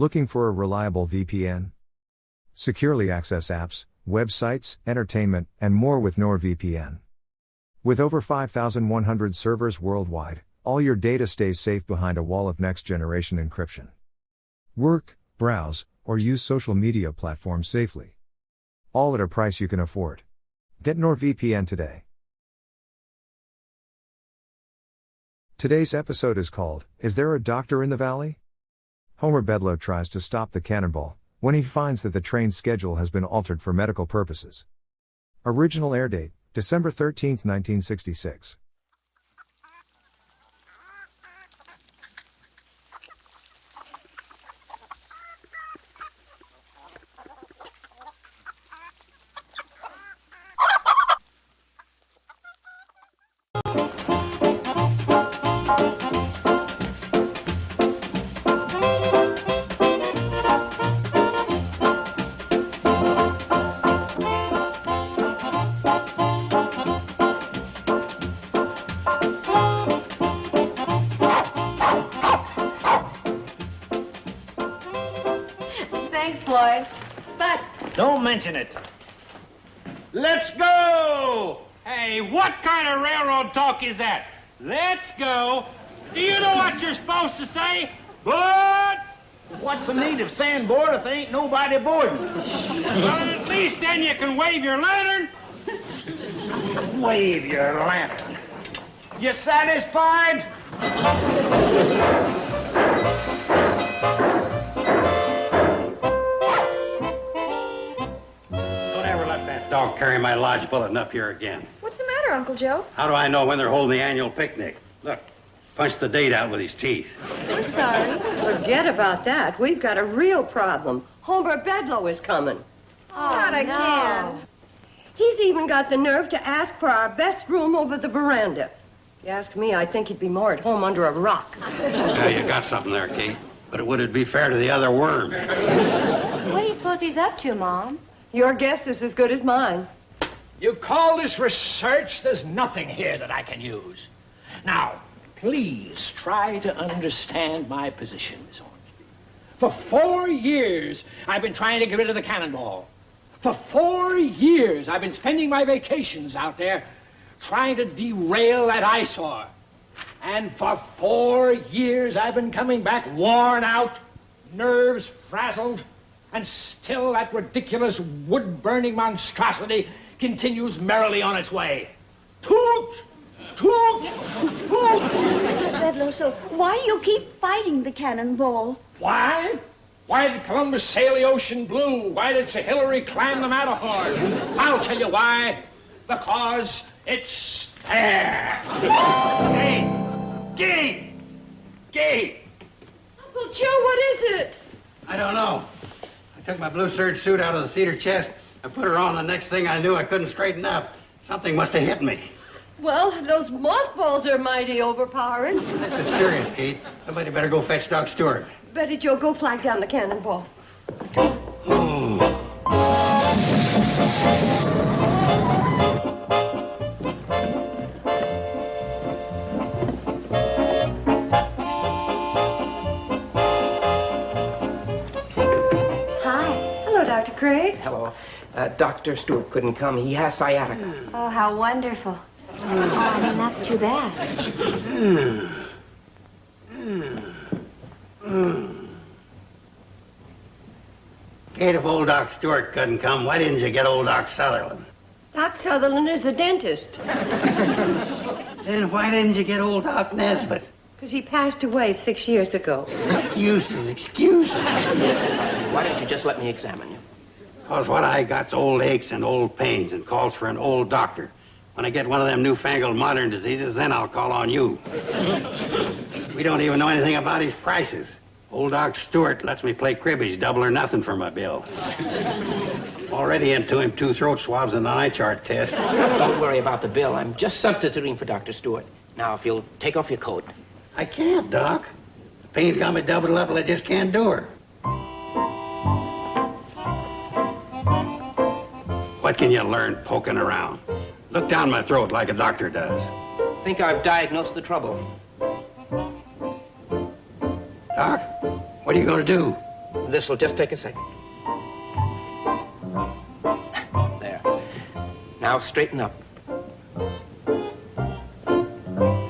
Looking for a reliable VPN? Securely access apps, websites, entertainment, and more with NordVPN. With over 5,100 servers worldwide, all your data stays safe behind a wall of next-generation encryption. Work, browse, or use social media platforms safely. All at a price you can afford. Get NordVPN today. Today's episode is called, Is There a Doctor in the Valley? Homer Bedloe tries to stop the Cannonball when he finds that the train's schedule has been altered for medical purposes. Original airdate, December 13, 1966. Don't mention it. Let's go! Hey, what kind of railroad talk is that? Let's go. Do you know what you're supposed to say? But What's the need of saying board if there ain't nobody boarding? well, at least then you can wave your lantern. Wave your lantern. You satisfied? Dog carry my lodge bulletin up here again. What's the matter, Uncle Joe? How do I know when they're holding the annual picnic? Look, punched the date out with his teeth. I'm sorry. Forget about that. We've got a real problem. Homer Bedloe is coming. Not again. He's even got the nerve to ask for our best room over the veranda. If you ask me, I think he'd be more at home under a rock. Yeah, you got something there, Kate. But would it be fair to the other worms? What do you suppose he's up to, Mom? Your guess is as good as mine. You call this research? There's nothing here that I can use. Now, please try to understand my position, Miss Ormsby. For 4 years, I've been trying to get rid of the Cannonball. For 4 years, I've been spending my vacations out there trying to derail that eyesore. And for 4 years, I've been coming back worn out, nerves frazzled, and still that ridiculous wood-burning monstrosity continues merrily on its way. Toot! Toot! Toot! Bedloe, so why do you keep fighting the Cannonball? Why? Why did Columbus sail the ocean blue? Why did Sir Hillary climb the Matterhorn? I'll tell you why. Because it's there. Gate! Gate! Uncle Joe, what is it? I don't know. I took my blue serge suit out of the cedar chest. I put her on. The next thing I knew, I couldn't straighten up. Something must have hit me. Well, those mothballs are mighty overpowering. This is serious, Kate. Somebody better go fetch Doc Stewart. Betty Joe, go flag down the Cannonball. Dr. Craig? Hello. Dr. Stewart couldn't come. He has sciatica. Oh, how wonderful. Oh, that's too bad. Kate, if old Doc Stewart couldn't come, why didn't you get old Doc Sutherland? Doc Sutherland is a dentist. Then why didn't you get old Doc Nesbitt? Because he passed away 6 years ago. Excuses, excuses. Why don't you just let me examine you? Because what I got's old aches and old pains and calls for an old doctor. When I get one of them newfangled modern diseases, then I'll call on you. We don't even know anything about his prices. Old Doc Stewart lets me play cribbage, double or nothing for my bill. Already into him 2 throat swabs and an eye chart test. Don't worry about the bill. I'm just substituting for Dr. Stewart. Now, if you'll take off your coat. I can't, Doc. The pain's got me doubled up and I just can't do her. What can you learn poking around? Look down my throat like a doctor does. Think I've diagnosed the trouble. Doc, what are you going to do? This'll just take a second. There. Now straighten up.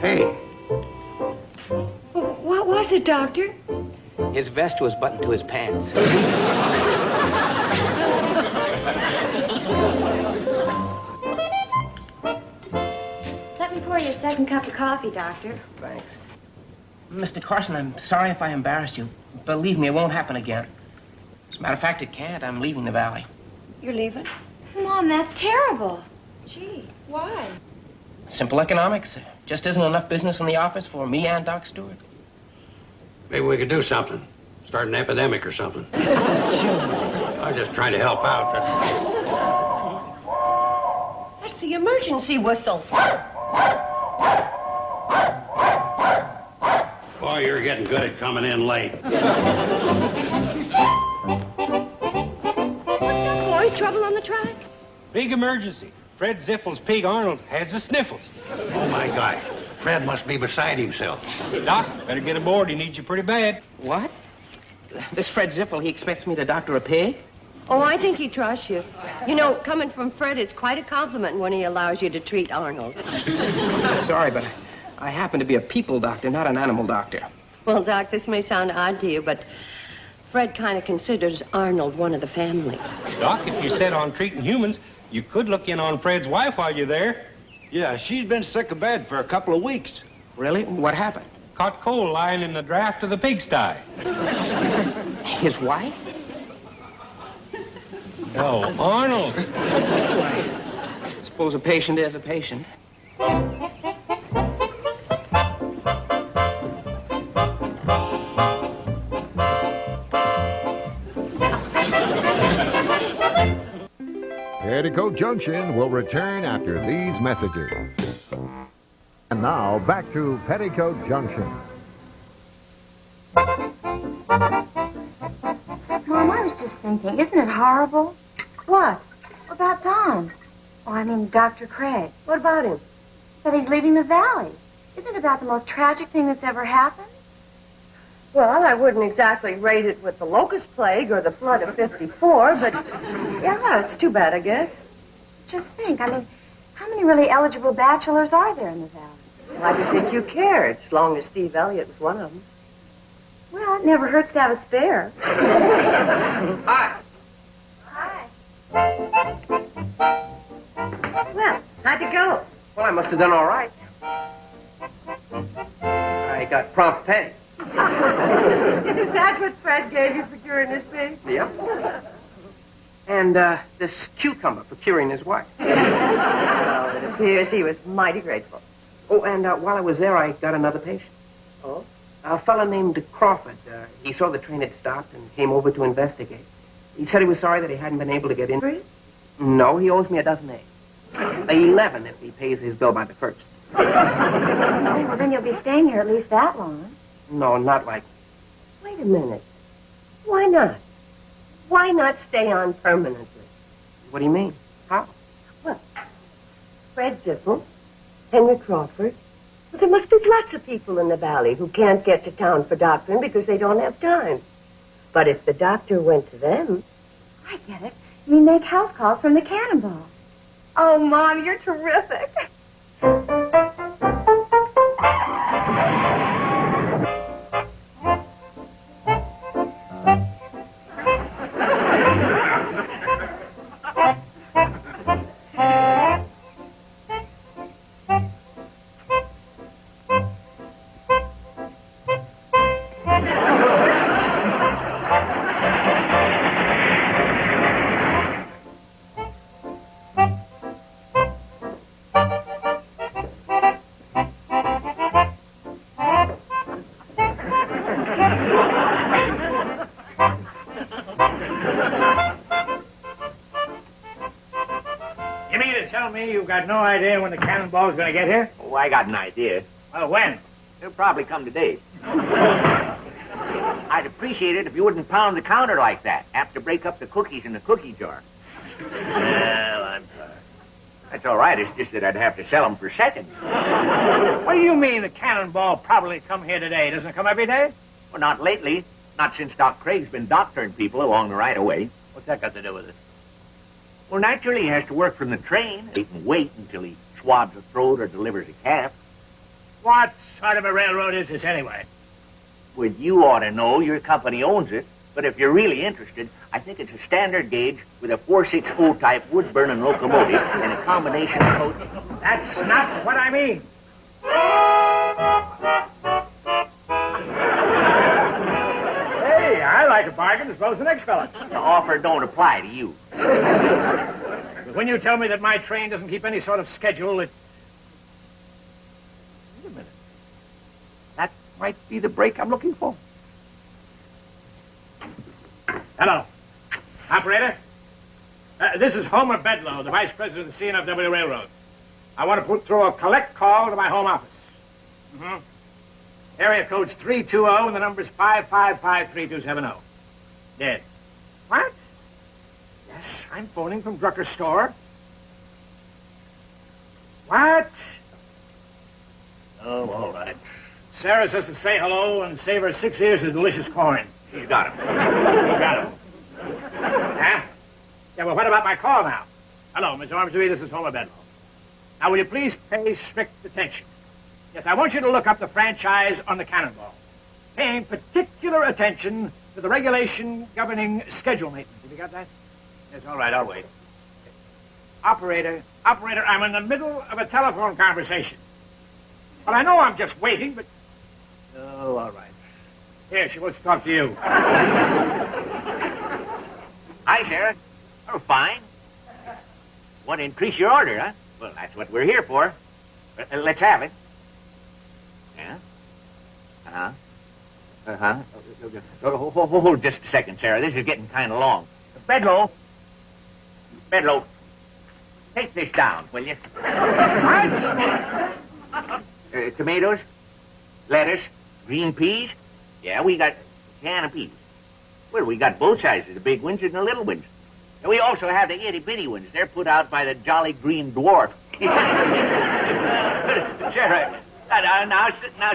Hey, What was it, Doctor? His vest was buttoned to his pants. Let me pour you a second cup of coffee, Doctor. Thanks. Mr. Carson, I'm sorry if I embarrassed you. Believe me, it won't happen again. As a matter of fact, it can't. I'm leaving the valley. You're leaving? Mom, that's terrible. Gee. Why? Simple economics. Just isn't enough business in the office for me and Doc Stewart. maybe we could do something. Start an epidemic or something. I was just trying to help out. That's the emergency whistle. Boy, you're getting good at coming in late. What's up, boys? Trouble on the track? Big emergency. Fred Ziffle's pig Arnold has the sniffles. Oh, my gosh. Fred must be beside himself. Doc, better get aboard. He needs you pretty bad. What? This Fred Ziffle, he expects me to doctor a pig? Oh, I think he trusts you. You know, coming from Fred, it's quite a compliment when he allows you to treat Arnold. Sorry, but I happen to be a people doctor, not an animal doctor. Well, Doc, this may sound odd to you, but Fred kind of considers Arnold one of the family. Doc, if you're set on treating humans, you could look in on Fred's wife while you're there. Yeah, she's been sick of bed for a couple of weeks. Really? What happened? Caught cold lying in the draft of the pigsty. His wife? No, Arnold. I suppose a patient is a patient. Petticoat Junction will return after these messages. And now, back to Petticoat Junction. Mom, I was just thinking, isn't it horrible? What? About Don. Oh, I mean, Dr. Craig. What about him? That he's leaving the valley. Isn't it about the most tragic thing that's ever happened? Well, I wouldn't exactly rate it with the locust plague or the flood of 54, but yeah, it's too bad, I guess. Just think, I mean, how many really eligible bachelors are there in the valley? Why do you think you cared, as long as Steve Elliott was one of them? Well, it never hurts to have a spare. Hi. Hi. Well, how'd it go? Well, I must have done all right. I got prompt pay. Is that what Fred gave you for curing his pig? Yep. And this cucumber for curing his wife. Well, it appears he was mighty grateful. Oh, and while I was there, I got another patient. Oh? A fellow named Crawford. He saw the train had stopped and came over to investigate. He said he was sorry that he hadn't been able to get in. 3? No, he owes me a dozen eggs. 11 if he pays his bill by the 1st. Well, then you'll be staying here at least that long. No, not like... Wait a minute. Why not? Why not stay on permanently? What do you mean? How? Well, Fred Ziffle, Henry Crawford. Well, there must be lots of people in the valley who can't get to town for doctoring because they don't have time. But if the doctor went to them... I get it. You mean make house calls from the Cannonball. Oh, Mom, you're terrific. You've got no idea when the Cannonball's going to get here? Oh, I got an idea. Well, when? It'll probably come today. I'd appreciate it if you wouldn't pound the counter like that. Have to break up the cookies in the cookie jar. Well, I'm sorry. That's all right. It's just that I'd have to sell them for seconds. What do you mean the Cannonball probably come here today? Doesn't it come every day? Well, not lately. Not since Doc Craig's been doctoring people along the right-of-way. What's that got to do with it? Well, naturally, he has to work from the train. He can wait until he swabs a throat or delivers a calf. What sort of a railroad is this anyway? Well, you ought to know. Your company owns it. But if you're really interested, I think it's a standard gauge with a 4.60 type wood-burning locomotive and a combination coach. That's not what I mean. Hey, I like a bargain as well as the next fella. The offer don't apply to you. But when you tell me that my train doesn't keep any sort of schedule, it... Wait a minute. That might be the break I'm looking for. Hello. Operator? This is Homer Bedloe, the Vice President of the CNFW Railroad. I want to put through a collect call to my home office. Area code's 320 and the number's 5553270. Dead. What? Yes, I'm phoning from Drucker's store. What? Oh, all right. Sarah says to say hello and save her 6 ears of delicious corn. He's got him. You got him. Huh? Yeah, well, what about my call now? Hello, Miss Ormsby, this is Homer Bedloe. Now, will you please pay strict attention? Yes, I want you to look up the franchise on the Cannonball, paying particular attention to the regulation governing schedule maintenance. Have you got that? Yes, all right, I'll wait. Operator, I'm in the middle of a telephone conversation. Well, I know I'm just waiting, but... Oh, all right. Here, she wants to talk to you. Hi, Sarah. Oh, fine. Want to increase your order, huh? Well, that's what we're here for. Let's have it. Yeah? Uh-huh. Uh-huh. Hold just a second, Sarah. This is getting kind of long. Bedloe, take this down, will you? What? Tomatoes, lettuce, green peas. Yeah, we got a can of peas. Well, we got both sizes, the big ones and the little ones. And we also have the itty-bitty ones. They're put out by the Jolly Green Dwarf. Sarah, now,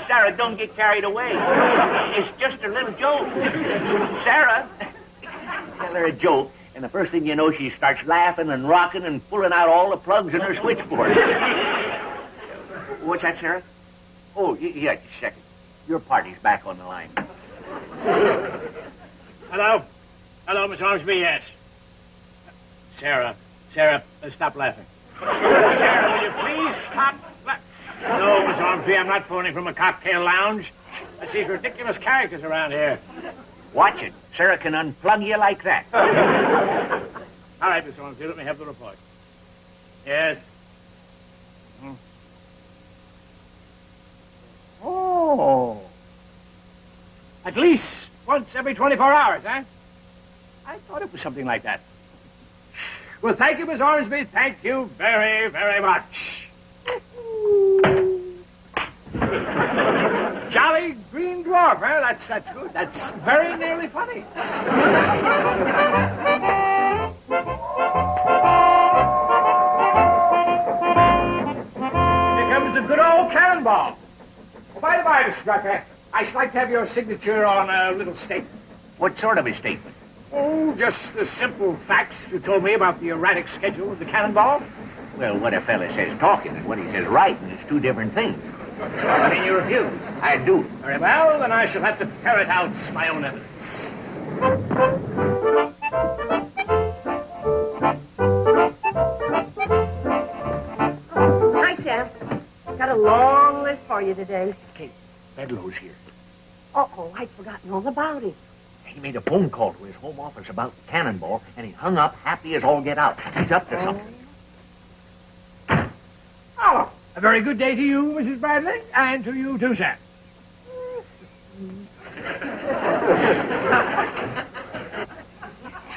Sarah, don't get carried away. It's just a little joke. Sarah, tell her a joke, and the first thing you know, she starts laughing and rocking and pulling out all the plugs in her switchboard. What's that, Sarah? Oh, yeah, just a second. Your party's back on the line. Hello? Hello, Miss Ormsby, yes. Sarah, stop laughing. Sarah, will you please stop laughing? No, Miss Ormsby, I'm not phoning from a cocktail lounge. I see these ridiculous characters around here. Watch it. Sarah can unplug you like that. All right, Miss Ormsby, let me have the report. Yes. Oh. At least once every 24 hours, huh? I thought it was something like that. Well, thank you, Miss Ormsby. Thank you very, very much. Jolly Green Dwarf, huh? That's good. That's very nearly funny. Here comes the good old Cannonball. Oh, by the by, Mr. Drucker, I should like to have your signature on a little statement. What sort of a statement? Oh, just the simple facts you told me about the erratic schedule of the Cannonball. Well, what a fella says talking and what he says writing is two different things. I mean, you refuse. I do. Very well, then I shall have to ferret out my own evidence. Hi, Sam. Got a long list for you today. Kate, Bedloe's here. Uh-oh, I'd forgotten all about it. He made a phone call to his home office about Cannonball, and he hung up happy as all get out. He's up to something. Oh, a very good day to you, Mrs. Bradley, and to you, too, Sam.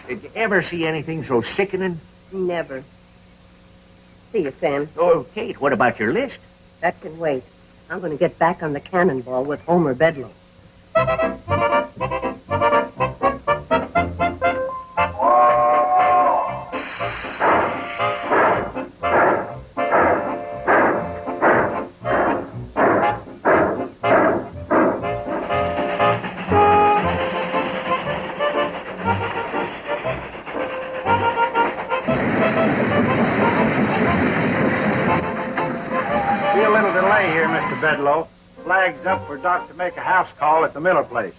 Did you ever see anything so sickening? Never. See you, Sam. Oh, Kate, what about your list? That can wait. I'm going to get back on the Cannonball with Homer Bedloe. Mr. Bedloe. Flag's up for Doc to make a house call at the Miller place.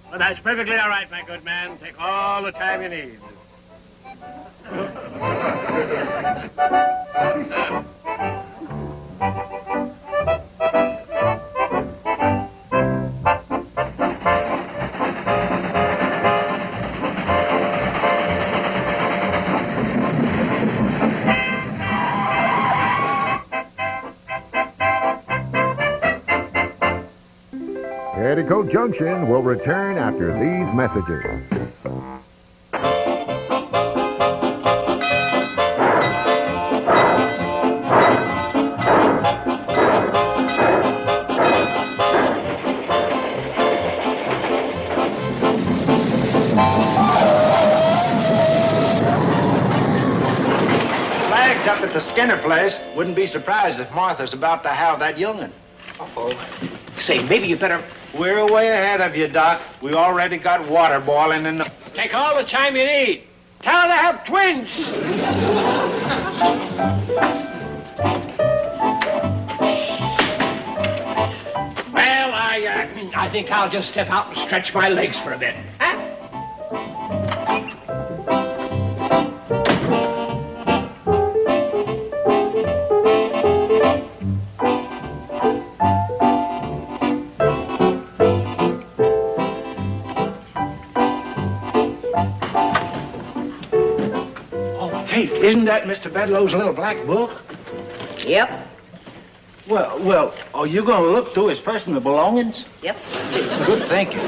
Well, that's perfectly all right, my good man. Take all the time you need. Petticoat Junction will return after these messages. Flag's up at the Skinner place. Wouldn't be surprised if Martha's about to have that young'un. Uh-oh. Say, maybe you better... We're way ahead of you, Doc. We already got water boiling in the... Take all the time you need. Tell her to have twins. Well, I think I'll just step out and stretch my legs for a bit. Huh? Isn't that Mr. Bedloe's little black book? Yep. Well, are you going to look through his personal belongings? Yep. Good thinking.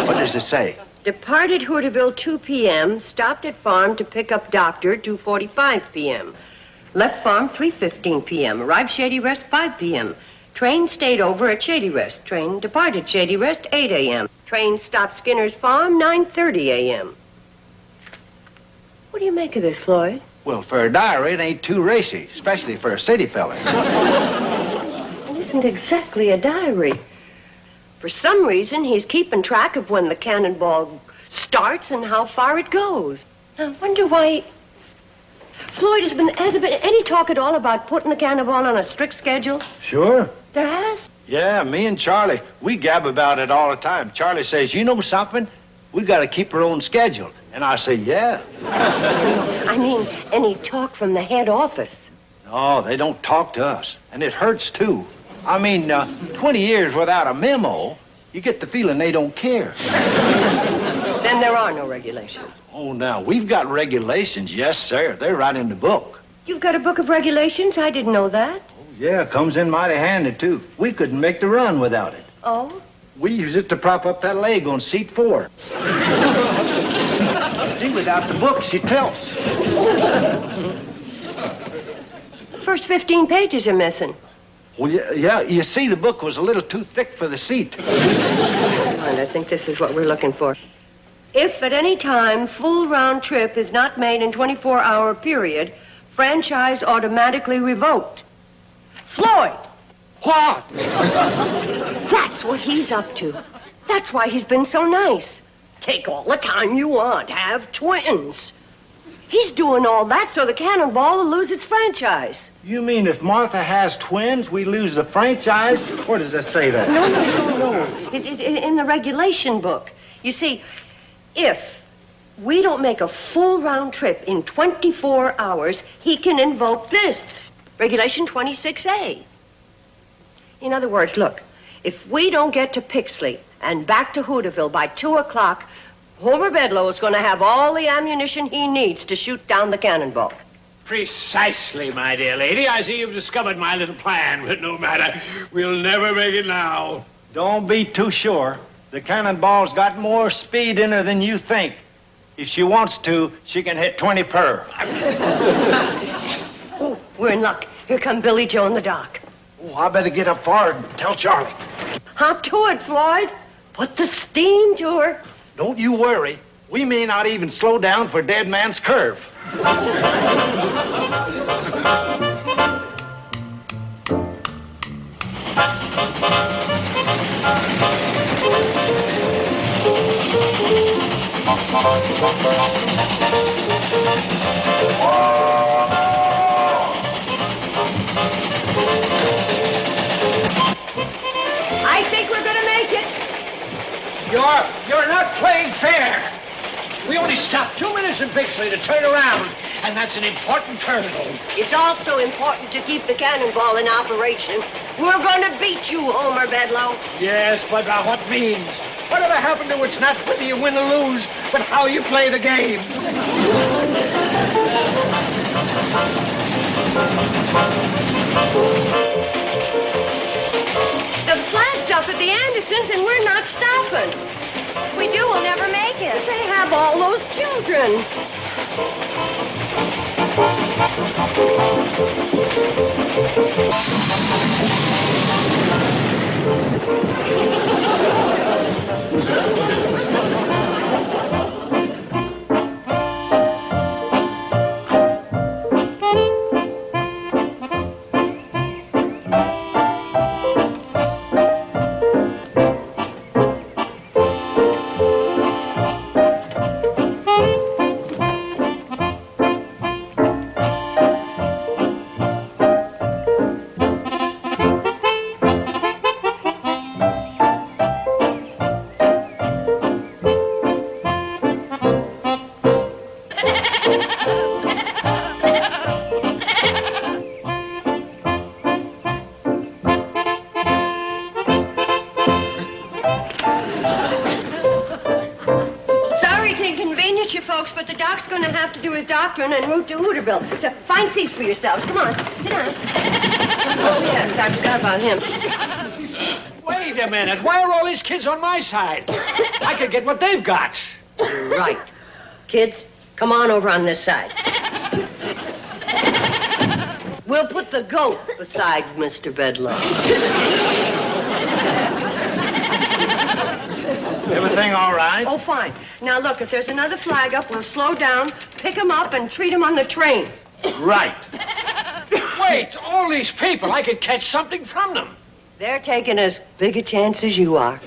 What does it say? Departed Hooterville 2 p.m. Stopped at farm to pick up doctor 2:45 p.m. Left farm 3:15 p.m. Arrived Shady Rest 5 p.m. Train stayed over at Shady Rest. Train departed Shady Rest 8 a.m. Train stopped Skinner's Farm 9:30 a.m. What do you make of this, Floyd? Well, for a diary, it ain't too racy, especially for a city fella. It isn't exactly a diary. For some reason, he's keeping track of when the Cannonball starts and how far it goes. I wonder why... Floyd, has there been any talk at all about putting the Cannonball on a strict schedule? Sure. There has? Yeah, me and Charlie, we gab about it all the time. Charlie says, you know something? We got to keep our own schedule. And I say, yeah. I mean, any talk from the head office? No, they don't talk to us. And it hurts, too. I mean, 20 years without a memo, you get the feeling they don't care. Then there are no regulations. Oh, now, we've got regulations, yes, sir. They're right in the book. You've got a book of regulations? I didn't know that. Oh, yeah, comes in mighty handy, too. We couldn't make the run without it. Oh? We use it to prop up that leg on seat 4. See, without the book, she tilts. The first 15 pages are missing. Well, yeah, you see, the book was a little too thick for the seat. And I think this is what we're looking for. If at any time full round trip is not made in 24-hour period, franchise automatically revoked. Floyd! What? That's what he's up to. That's why he's been so nice. Take all the time you want. Have twins. He's doing all that so the Cannonball will lose its franchise. You mean if Martha has twins, we lose the franchise? Where does it say that? No. In the regulation book. You see, if we don't make a full round trip in 24 hours, he can invoke this. Regulation 26A. In other words, look, if we don't get to Pixley and back to Hooterville by 2 o'clock, Homer Bedloe is going to have all the ammunition he needs to shoot down the Cannonball. Precisely, my dear lady. I see you've discovered my little plan, but no matter. We'll never make it now. Don't be too sure. The Cannonball's got more speed in her than you think. If she wants to, she can hit 20 per. Oh, we're in luck. Here come Billy Joe and the doc. Oh, I better get up forward and tell Charlie. Hop to it, Floyd. Put the steam to her. Don't you worry. We may not even slow down for Dead Man's Curve. You're not playing fair. We only stopped 2 minutes in Bixley to turn around, and that's an important terminal. It's also important to keep the Cannonball in operation. We're going to beat you, Homer Bedloe. Yes, but by what means? Whatever happened to it's not whether you win or lose, but how you play the game. The flag's up at the Andersons, and we're not stopping. If we do, we'll never make it. They have all those children. And route to Hooterville. So find seats for yourselves. Come on, sit down. Oh, yes, I forgot about him. Wait a minute. Why are all these kids on my side? I could get what they've got. Right. Kids, come on over on this side. We'll put the goat beside Mr. Bedloe. Everything all right? Oh, fine. Now, look, if there's another flag up, we'll slow down, pick them up, and treat them on the train. Right. Wait, all these people, I could catch something from them. They're taking as big a chance as you are.